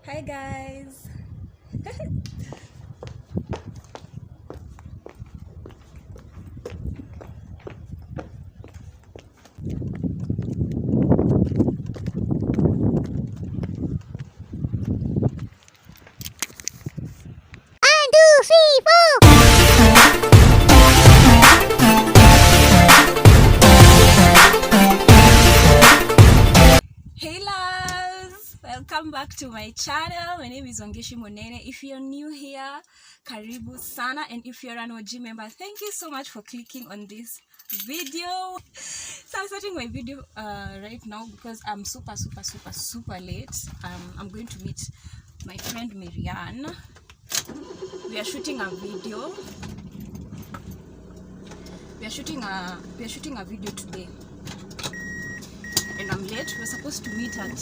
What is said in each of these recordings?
Hi guys. Hey loves, welcome back to my channel. My name is Wangeshi Monene. If you're new here, karibu sana, and if you're an OG member, thank you so much for clicking on this video. So I'm starting my video right now because I'm super late. I'm going to meet my friend Marianne. We are shooting a video. We are shooting a video today. And I'm late. We're supposed to meet at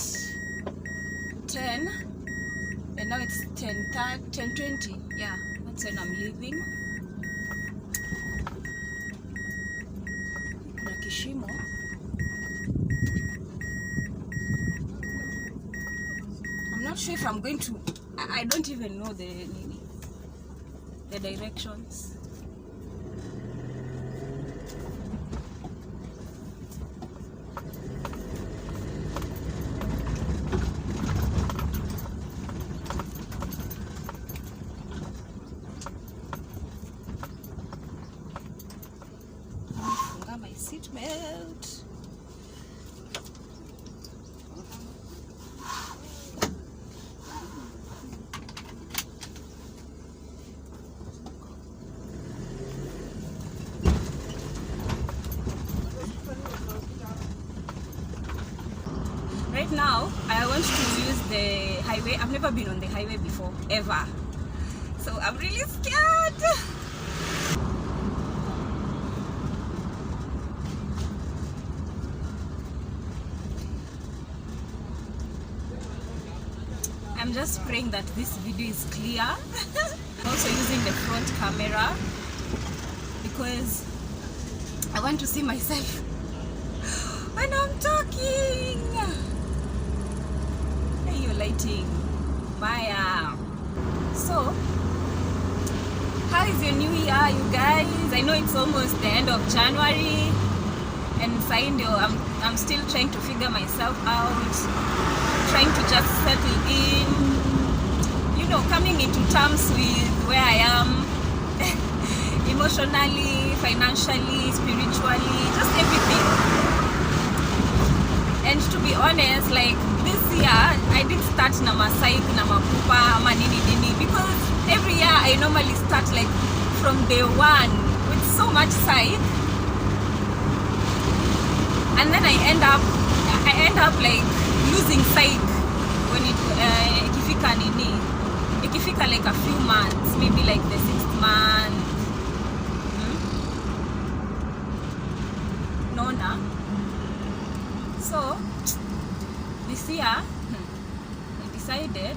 10, and now it's 10:20. Yeah, that's when I'm leaving. Nakishimo. I'm not sure if I'm going to. I don't even know the directions. My seatbelt. Right now, I want to use the highway. I've never been on the highway before, ever. So I'm really scared. I'm just praying that this video is clear. Also using the front camera because I want to see myself when I'm talking. Hey, you're lighting. Maya. So, how is your new year, you guys? I know it's almost the end of January, and I'm still trying to figure myself out, trying to just settle in, coming into terms with where I am emotionally, financially, spiritually, just everything. And to be honest, like this year, I didn't start na masaik, na mapupa, ama nini, because every year I normally start like from day one with so much psych, and then I end up like losing psych when ikifika like a few months, maybe like the 6th month. Nona. So this year I decided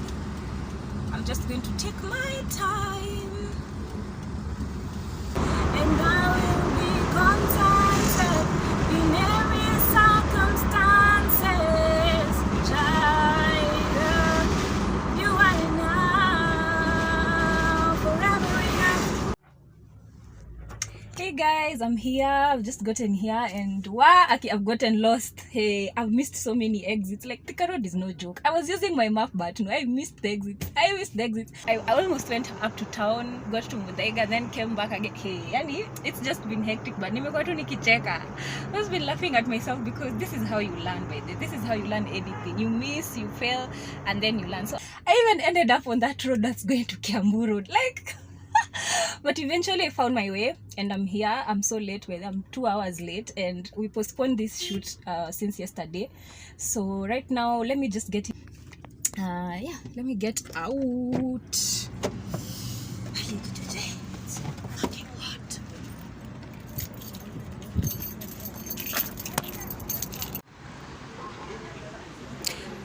I'm just going to take my time, and I will be contented in every circumstances. Child, you are enough, forever enough. Hey guys, I'm here. I've just gotten here, and I've gotten lost. Hey, I've missed so many exits. Like, Thika Road is no joke. I was using my map, but no, I missed the exits. I almost went up to town, got to Muthaiga, then came back again. Hey, yani, it's just been hectic, but nimekuwa tu nikicheka. I've just been laughing at myself because this is how you learn, by this is how you learn anything. You miss, you fail, and then you learn. So I even ended up on that road that's going to Kiambu Road. Like, but eventually I found my way, and I'm here. I'm so late. I'm 2 hours late, and we postponed this shoot since yesterday. So right now, let me just get let me get out. It's fucking hot.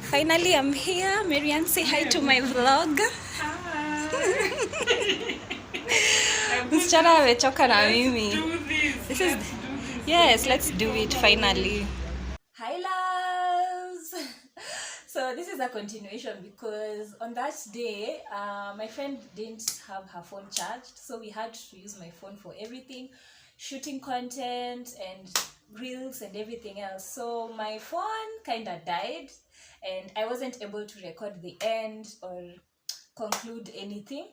Finally, I'm here. Marianne, say hi to my vlog. Msichana amechoka na mimi. Yes, let's do it finally. Hi loves. So So this is a continuation because on that day, my friend didn't have her phone charged, so we had to use my phone for everything, shooting content and reels and everything else. So my phone kind of died, and I wasn't able to record the end or conclude anything.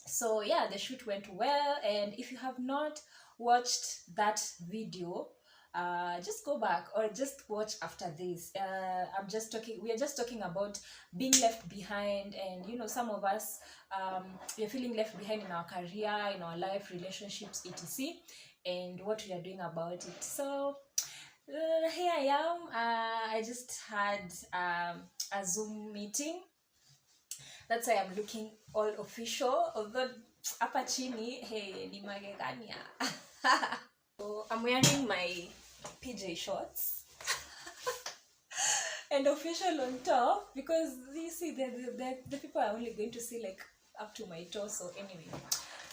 So yeah, the shoot went well, and if you have not watched that video, just go back or just watch after this. We are just talking about being left behind, and you know, some of us, we're feeling left behind in our career, in our life, relationships, etc., and what we are doing about it. So here I am. I just had a Zoom meeting. That's why I'm looking all official, although hapa chini, hey, ni magegania. So I'm wearing my PJ shorts and official on top, because you see the people are only going to see like up to my torso anyway.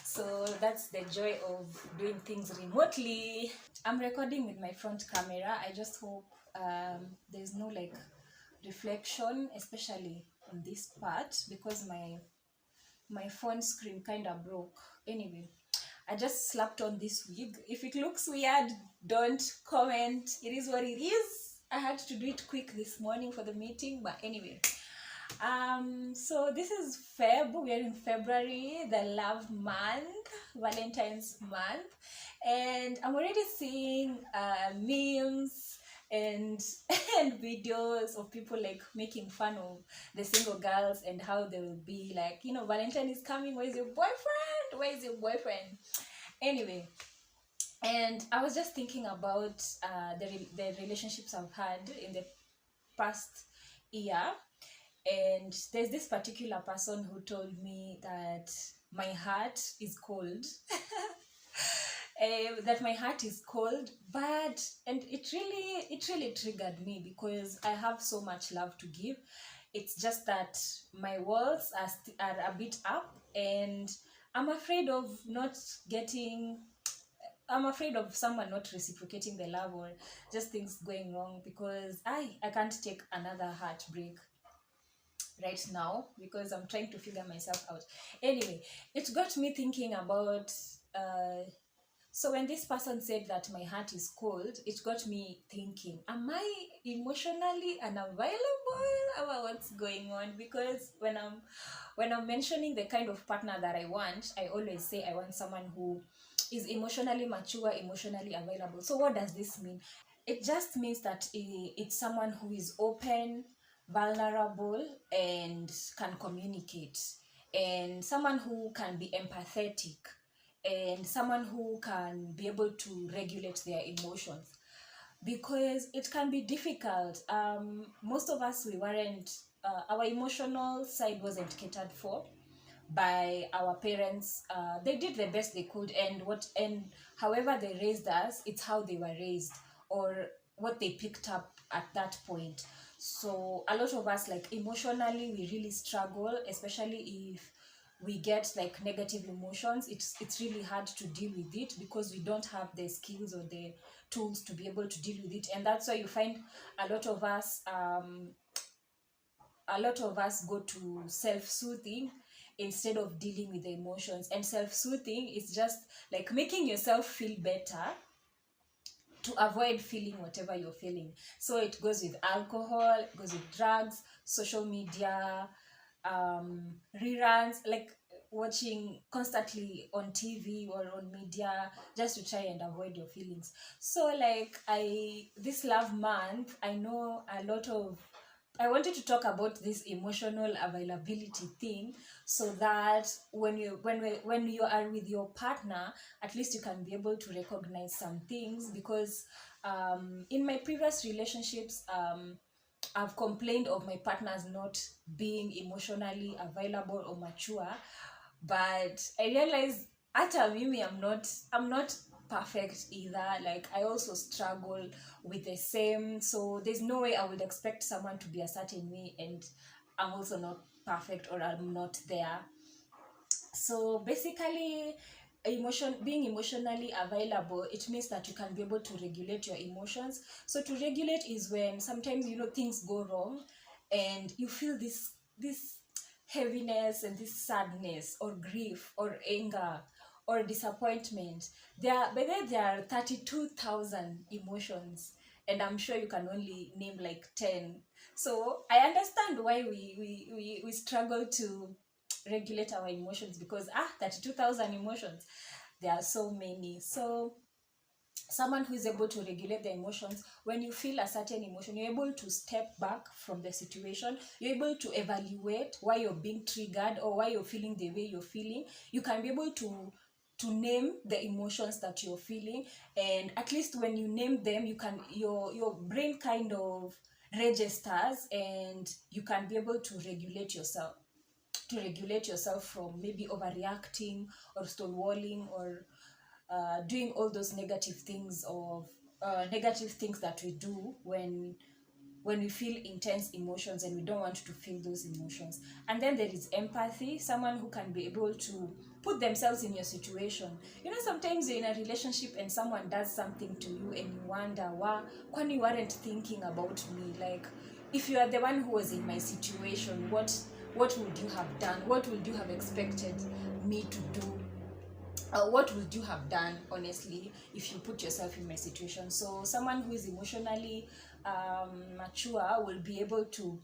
So that's the joy of doing things remotely. I'm recording with my front camera. I just hope there's no like reflection, especially on this part, because my phone screen kind of broke. Anyway, I just slapped on this wig. If it looks weird, don't comment. It is what it is. I had to do it quick this morning for the meeting, but anyway. So this is Feb. We are in February, the love month, Valentine's month, and I'm already seeing memes and and videos of people like making fun of the single girls and how they will be like, you know, Valentine is coming, where's your boyfriend, where's your boyfriend? Anyway, and I was just thinking about the relationships I've had in the past year, and there's this particular person who told me that my heart is cold. That my heart is cold, but and it really triggered me, because I have so much love to give. It's just that my walls are a bit up, and I'm afraid of not getting I'm afraid of someone not reciprocating the love, or just things going wrong, because I can't take another heartbreak right now, because I'm trying to figure myself out. Anyway, it got me thinking about so when this person said that my heart is cold, it got me thinking, am I emotionally unavailable, or what's going on? Because when I'm mentioning the kind of partner that I want, I always say I want someone who is emotionally mature, emotionally available. So what does this mean? It just means that it's someone who is open, vulnerable, and can communicate, and someone who can be empathetic, and someone who can be able to regulate their emotions, because it can be difficult. Most of us, we weren't our emotional side wasn't catered for by our parents. They did the best they could, and however they raised us, it's how they were raised, or what they picked up at that point. So a lot of us, like, emotionally we really struggle, especially if we get like negative emotions. It's really hard to deal with it, because we don't have the skills or the tools to be able to deal with it. And that's why you find a lot of us go to self-soothing instead of dealing with the emotions. And self-soothing is just like making yourself feel better to avoid feeling whatever you're feeling. So it goes with alcohol, it goes with drugs, social media, reruns, like watching constantly on TV or on media, just to try and avoid your feelings. So like this love month, I know I wanted to talk about this emotional availability thing, so that when you are with your partner, at least you can be able to recognize some things. Because in my previous relationships, I've complained of my partners not being emotionally available or mature, but I realized hata mimi I'm not perfect either. Like, I also struggle with the same, so there's no way I would expect someone to be a certain way and I'm also not perfect, or I'm not there. So basically, being emotionally available, it means that you can be able to regulate your emotions. So to regulate is when sometimes, you know, things go wrong, and you feel this heaviness and this sadness or grief or anger or disappointment. There are 32,000 emotions, and I'm sure you can only name like 10. So I understand why we struggle to regulate our emotions, because 32,000 emotions, there are so many. So someone who is able to regulate the emotions, when you feel a certain emotion, you're able to step back from the situation, you're able to evaluate why you're being triggered or why you're feeling the way you're feeling. You can be able to name the emotions that you're feeling, and at least when you name them, you can, your brain kind of registers, and you can be able to regulate yourself from maybe overreacting or stonewalling or doing all those negative things that we do when we feel intense emotions and we don't want to feel those emotions. And then there is empathy, someone who can be able to put themselves in your situation. You know, sometimes you're in a relationship and someone does something to you and you wonder, why you weren't thinking about me? Like, if you are the one who was in my situation, what would you have done? What would you have expected me to do? What would you have done, honestly, if you put yourself in my situation? So someone who is emotionally mature will be able to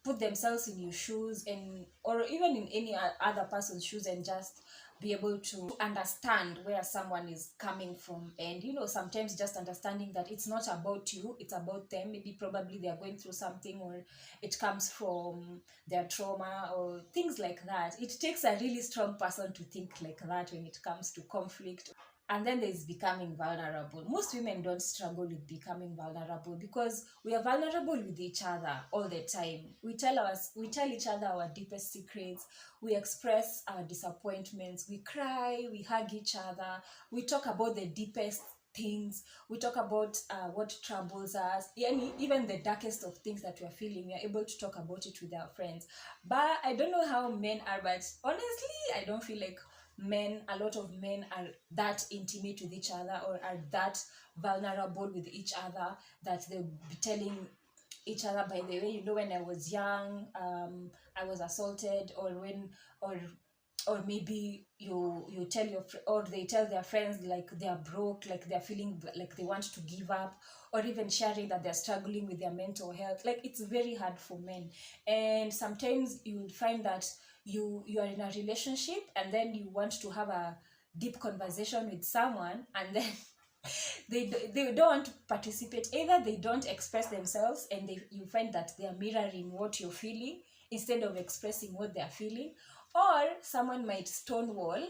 put themselves in your shoes, and or even in any other person's shoes, and just be able to understand where someone is coming from. And you know, sometimes just understanding that it's not about you, it's about them. Maybe probably they are going through something, or it comes from their trauma or things like that. It takes a really strong person to think like that when it comes to conflict. And then there's becoming vulnerable. Most women don't struggle with becoming vulnerable because we are vulnerable with each other all the time. We tell each other our deepest secrets, we express our disappointments, we cry, we hug each other, we talk about the deepest things, we talk about what troubles us, and even the darkest of things that we're feeling, we are able to talk about it with our friends. But I don't know how men are, but honestly, I don't feel like a lot of men are that intimate with each other or are that vulnerable with each other, that they'll be telling each other, by the way, you know, when I was young, I was assaulted, or when, or maybe you tell or they tell their friends like they are broke, like they're feeling like they want to give up, or even sharing that they're struggling with their mental health. Like, it's very hard for men. And sometimes you'll find that you are in a relationship, and then you want to have a deep conversation with someone, and then they don't want to participate. Either they don't express themselves, and you find that they are mirroring what you're feeling instead of expressing what they're feeling, or someone might stonewall.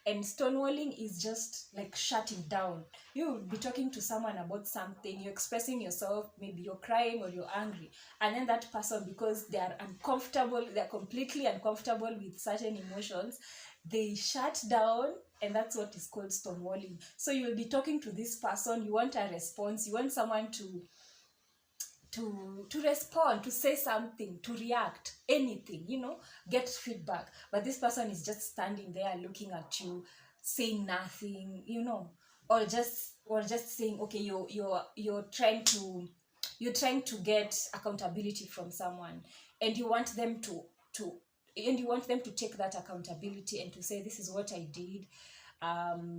And stonewalling is just like shutting down. You'll be talking to someone about something, you're expressing yourself, maybe you're crying or you're angry, and then that person, because they are uncomfortable, they're completely uncomfortable with certain emotions, they shut down. And that's what is called stonewalling. So you'll be talking to this person, you want a response, you want someone to respond, to say something, to react, anything, you know, get feedback. But this person is just standing there looking at you, saying nothing, you know, or just saying, okay, you're trying to get accountability from someone, and you want them to take that accountability and to say, this is what I did,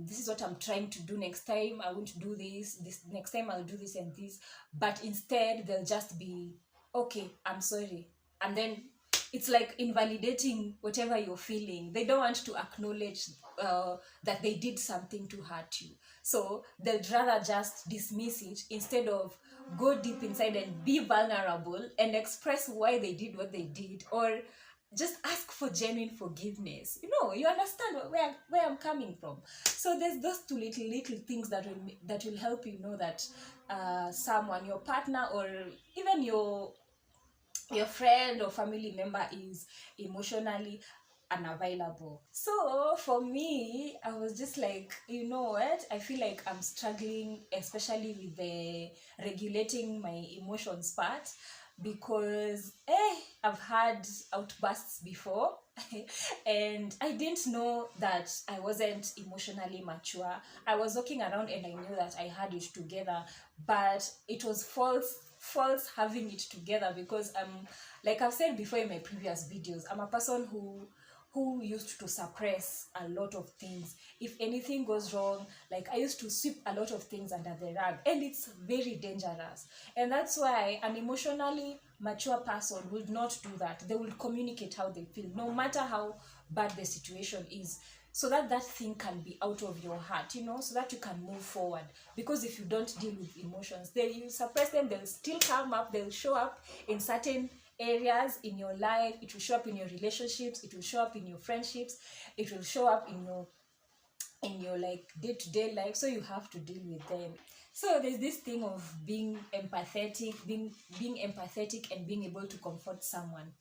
this is what I'm trying to do, next time I won't do this next time I'll do this and this. But instead they'll just be, okay, I'm sorry. And then it's like invalidating whatever you're feeling. They don't want to acknowledge that they did something to hurt you, so they'd rather just dismiss it instead of go deep inside and be vulnerable and express why they did what they did, or just ask for genuine forgiveness. You know, you understand where I'm coming from. So there's those two little things that will help you know that someone, your partner, or even your friend or family member is emotionally unavailable. So for me, I was just like, you know what, I feel like I'm struggling, especially with the regulating my emotions part, because I've had outbursts before and I didn't know that I wasn't emotionally mature. I was walking around and I knew that I had it together, but it was false false having it together, because like I've said before in my previous videos, I'm a person who used to suppress a lot of things. If anything goes wrong, like I used to sweep a lot of things under the rug, and it's very dangerous. And that's why an emotionally mature person will not do that. They will communicate how they feel, no matter how bad the situation is, so that that thing can be out of your heart, you know, so that you can move forward. Because if you don't deal with emotions, then you suppress them, they'll still come up, they'll show up in certain areas in your life. It will show up in your relationships, it will show up in your friendships, it will show up in your like day-to-day life, so you have to deal with them. So there's this thing of being empathetic, being empathetic and being able to comfort someone.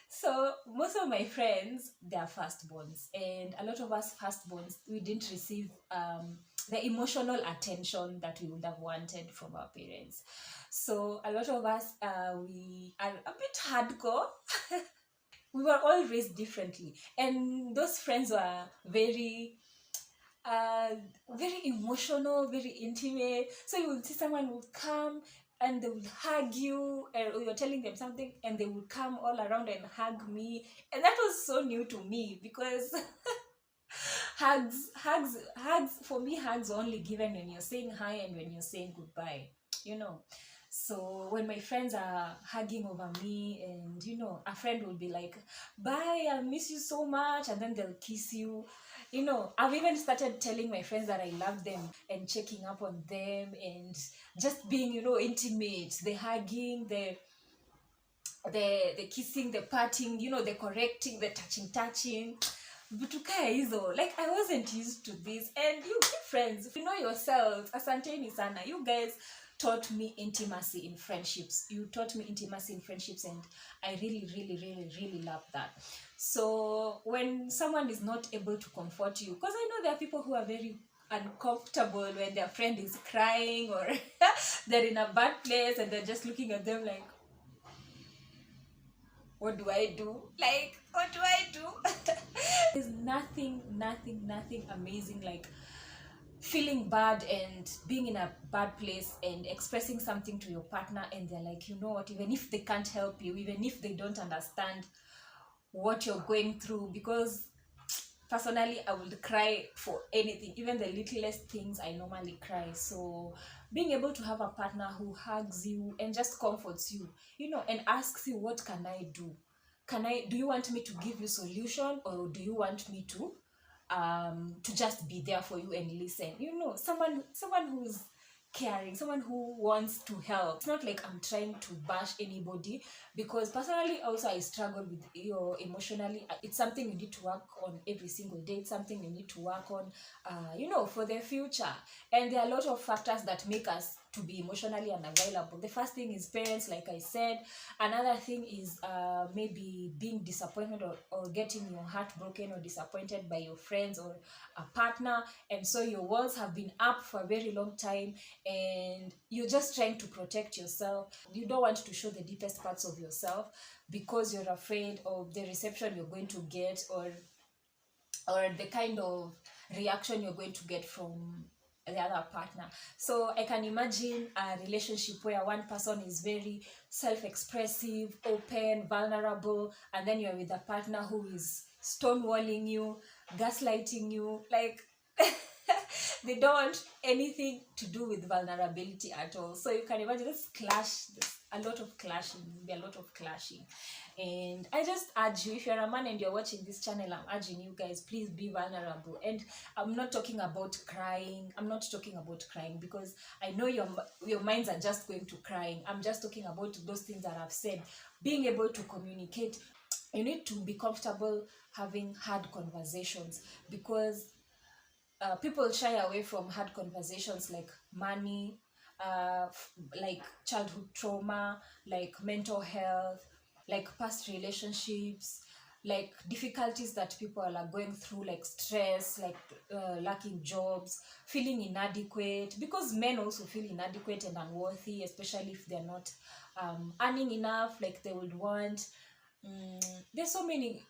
So most of my friends, they are firstborns, and a lot of us firstborns, we didn't receive the emotional attention that we would have wanted from our parents. So a lot of us, we are a bit hardcore. We were all raised differently, and those friends were uh, very emotional, very intimate. So you will see someone would come and they would hug you, or you're telling them something and they would come all around and hug me. And that was so new to me, because hugs for me, hugs are only given when you're saying hi and when you're saying goodbye, you know. So when my friends are hugging over me, and you know, a friend will be like, bye, I miss you so much, and then they'll kiss you, you know. I've even started telling my friends that I love them and checking up on them, and just being, you know, intimate, the hugging, the kissing, the patting, you know, the correcting, the touching. Butukaa hizo, like I wasn't used to this. And you be friends, you know yourselves. Asanteni sana, you guys taught me intimacy in friendships. You taught me intimacy in friendships, and I really love that. So when someone is not able to comfort you, because I know there are people who are very uncomfortable when their friend is crying, or they're in a bad place and they're just looking at them like, what do I do? Like, what do I do? There's nothing amazing like feeling bad and being in a bad place and expressing something to your partner, and they're like, you know what, even if they can't help you, even if they don't understand what you're going through, because personally I would cry for anything, even the littlest things I normally cry. So being able to have a partner who hugs you and just comforts you, you know, and asks you, what can I do? Do you want me to give you solution, or do you want me to just be there for you and listen? You know, someone who's caring, someone who wants to help. It's not like I'm trying to bash anybody, because personally also I struggle with your emotionally. It's something you need to work on every single day. It's something you need to work on, you know, for the future. And there are a lot of factors that make us to be emotionally unavailable. The first thing is parents, like I said. Another thing is maybe being disappointed, or getting your heart broken or disappointed by your friends or a partner, and so your walls have been up for a very long time, and you're just trying to protect yourself. You don't want to show the deepest parts of yourself, because you're afraid of the reception you're going to get, or the kind of reaction you're going to get from the other partner. So I can imagine a relationship where one person is very self-expressive, open, vulnerable, and then you're with a partner who is stonewalling you, gaslighting you, like they don't want anything to do with vulnerability at all. So you can imagine this clash, a lot of clashing, be a lot of clashing. And I just urge you, if you're a man and you're watching this channel, I'm urging you guys, please be vulnerable. And I'm not talking about crying. I'm not talking about crying, because I know your minds are just going to crying. I'm just talking about those things that I've said. Being able to communicate. You need to be comfortable having hard conversations, because people shy away from hard conversations, like money, like childhood trauma, like mental health, like past relationships, like difficulties that people are going through, like stress, like lacking jobs, feeling inadequate, because men also feel inadequate and unworthy, especially if they're not earning enough like they would want. There's so many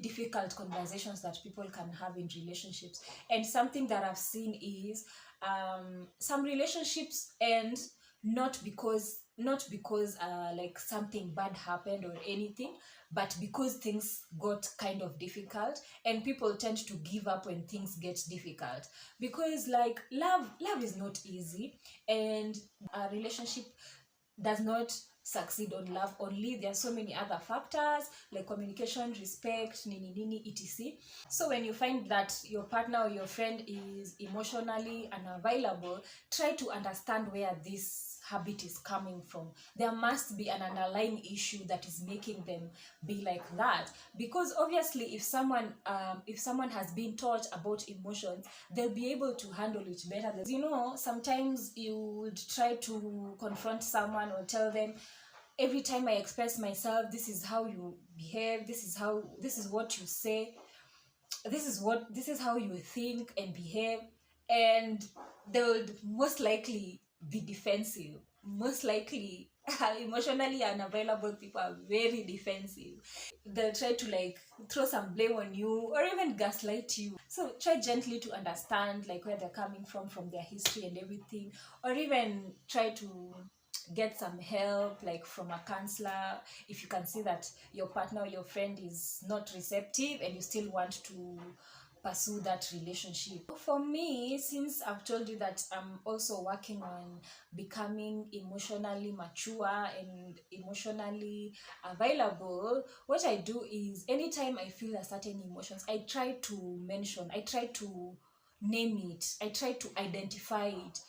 difficult conversations that people can have in relationships. And something that I've seen is some relationships end not because like something bad happened or anything, but because things got kind of difficult, and people tend to give up when things get difficult, because like love is not easy, and a relationship does not succeed on love only. There are so many other factors like communication, respect, nini nini, etc. So when you find that your partner or your friend is emotionally unavailable, try to understand where this habit is coming from. There must be an underlying issue that is making them be like that, because obviously if someone has been taught about emotions, they'll be able to handle it better. You know, sometimes you would try to confront someone or tell them, every time I express myself, this is how you behave, this is what you say, this is how you think and behave, and they would most likely be defensive. Most likely emotionally unavailable people are very defensive. They'll try to like throw some blame on you or even gaslight you. So try gently to understand like where they're coming from their history and everything, or even try to get some help like from a counselor if you can see that your partner or your friend is not receptive and you still want to pursue that relationship. For me, since I've told you that I'm also working on becoming emotionally mature and emotionally available, what I do is anytime I feel a certain emotions, I try to name it, I try to identify it.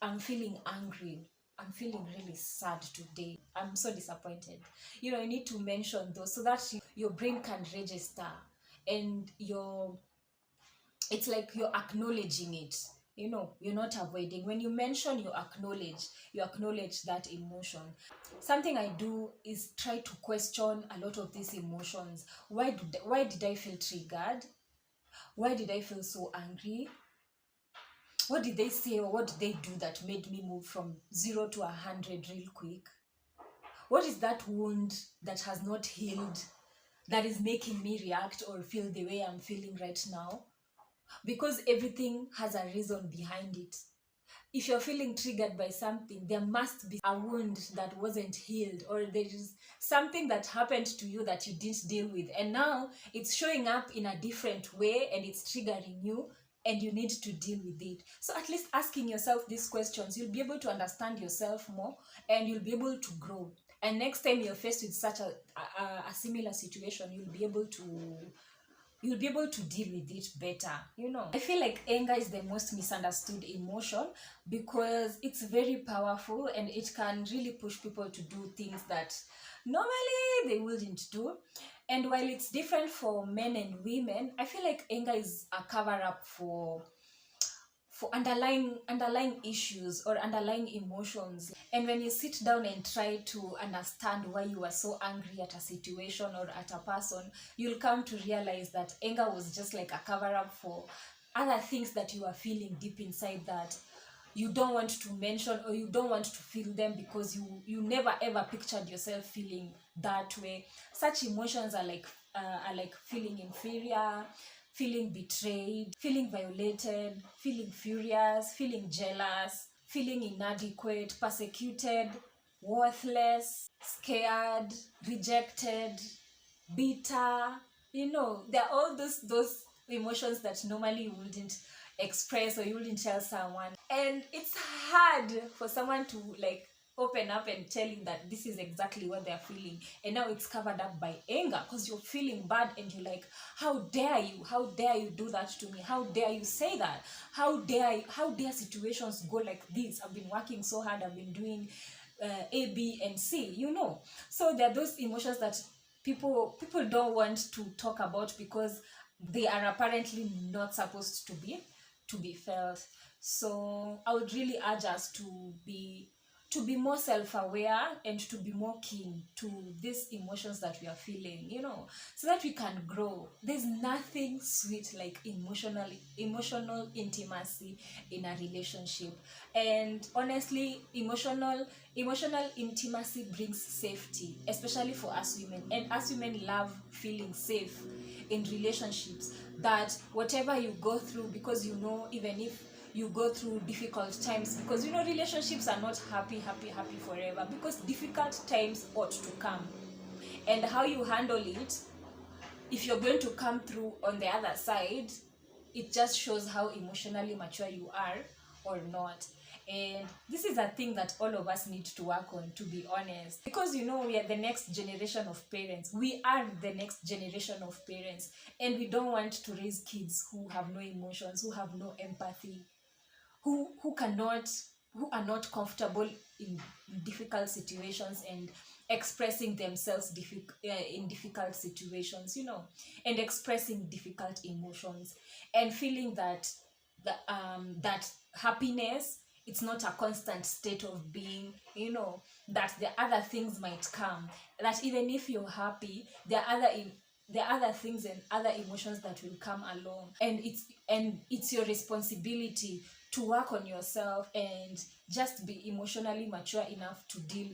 I'm feeling angry, I'm feeling really sad today, I'm so disappointed. You know, you need to mention those so that your brain can register, and it's like you're acknowledging it. You know, you're not avoiding. When you mention, you acknowledge that emotion. Something I do is try to question a lot of these emotions. Why did I feel triggered? Why did I feel so angry? What did they say or what did they do that made me move from 0 to 100 real quick? What is that wound that has not healed that is making me react or feel the way I'm feeling right now? Because everything has a reason behind it. If you're feeling triggered by something, there must be a wound that wasn't healed, or there is something that happened to you that you didn't deal with, and now it's showing up in a different way and it's triggering you, and you need to deal with it. So at least asking yourself these questions, you'll be able to understand yourself more, and you'll be able to grow. And next time you're faced with such a similar situation, you'll be able to deal with it better. You know, I feel like anger is the most misunderstood emotion because it's very powerful and it can really push people to do things that normally they wouldn't do. And while it's different for men and women, I feel like anger is a cover up for underlying issues or underlying emotions. And when you sit down and try to understand why you are so angry at a situation or at a person, you'll come to realize that anger was just like a cover up for other things that you are feeling deep inside that you don't want to mention, or you don't want to feel them because you never ever pictured yourself feeling that way. Such emotions are like feeling inferior, feeling betrayed, feeling violated, feeling furious, feeling jealous, feeling inadequate, persecuted, worthless, scared, rejected, bitter. You know, there are all those emotions that normally you wouldn't express or you wouldn't tell someone, and it's hard for someone to like open up and tell you that this is exactly what they're feeling, and now it's covered up by anger because you're feeling bad and you're like, how dare you do that to me, how dare you say that, how dare situations go like this, I've been working so hard, I've been doing A, B, and C, you know. So there are those emotions that people don't want to talk about because they are apparently not supposed to be felt. So I would really urge us to be more self-aware and to be more keen to these emotions that we are feeling, you know, so that we can grow. There's nothing sweet like emotional intimacy in a relationship. And honestly, emotional intimacy brings safety, especially for us women. And us women love feeling safe in relationships, that whatever you go through, because you know, even if you go through difficult times, because you know relationships are not happy forever, because difficult times ought to come, and how you handle it, if you're going to come through on the other side, it just shows how emotionally mature you are or not. And this is a thing that all of us need to work on, to be honest, because you know we are the next generation of parents. We are the next generation of parents, and we don't want to raise kids who have no emotions, who have no empathy, who are not comfortable in difficult situations and expressing themselves in difficult situations, you know, and expressing difficult emotions, and feeling that that happiness, it's not a constant state of being, you know, that the other things might come, that even if you're happy, there are other things and other emotions that will come along, and it's your responsibility to work on yourself and just be emotionally mature enough to deal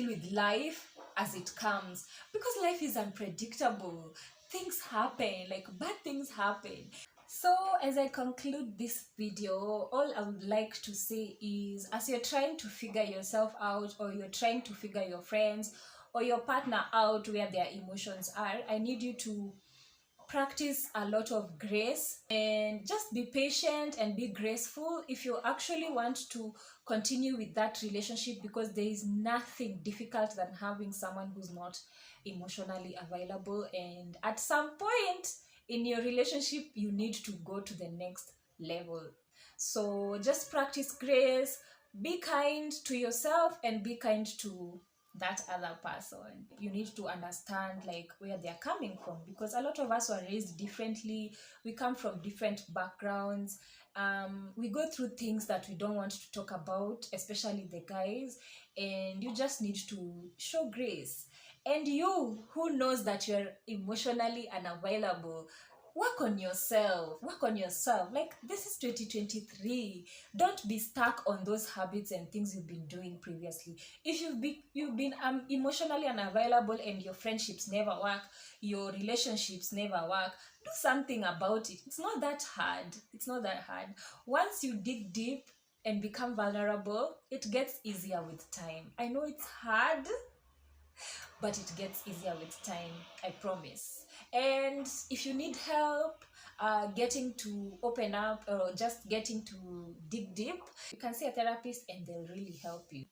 with life as it comes, because life is unpredictable. Things happen, like bad things happen. So as I conclude this video, all I would like to say is, as you're trying to figure yourself out, or you're trying to figure your friends or your partner out where their emotions are, I need you to practice a lot of grace and just be patient and be graceful if you actually want to continue with that relationship, because there is nothing difficult than having someone who's not emotionally available. And at some point in your relationship, you need to go to the next level. So just practice grace, be kind to yourself, and be kind to that other person. You need to understand like where they're coming from, because a lot of us were raised differently. We come from different backgrounds. We go through things that we don't want to talk about, especially the guys, and you just need to show grace. And you who knows that you're emotionally unavailable, work on yourself. Like, this is 2023. Don't be stuck on those habits and things you've been doing previously. If you've been emotionally unavailable and your friendships never work, your relationships never work, do something about it. It's not that hard. Once you dig deep and become vulnerable, it gets easier with time. I know it's hard, but it gets easier with time, I promise. And if you need help getting to open up, or just getting to dig deep, you can see a therapist and they'll really help you.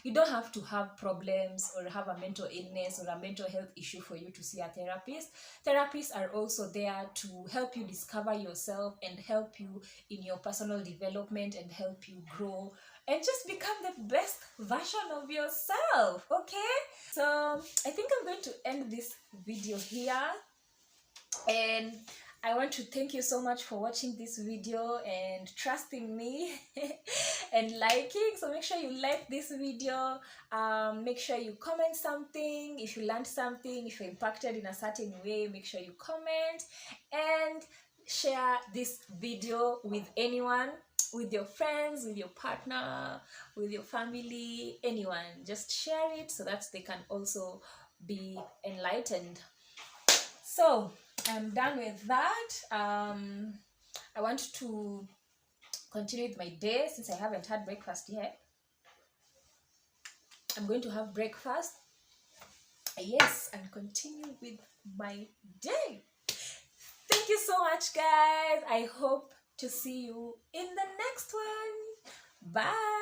You don't have to have problems or have a mental illness or a mental health issue for you to see a therapist. Therapists are also there to help you discover yourself and help you in your personal development and help you grow and just become the best version of yourself, okay? So I think I'm going to end this video here, and I want to thank you so much for watching this video and trusting me and liking. So make sure you like this video. Make sure you comment something if you learned something, if you're impacted in a certain way. Make sure you comment and share this video with anyone, with your friends, with your partner, with your family, anyone. Just share it so that they can also be enlightened. So I'm done with that. I want to continue with my day since I haven't had breakfast yet. I'm going to have breakfast, yes, and continue with my day. Thank you so much, guys. I hope to see you in the next one. Bye.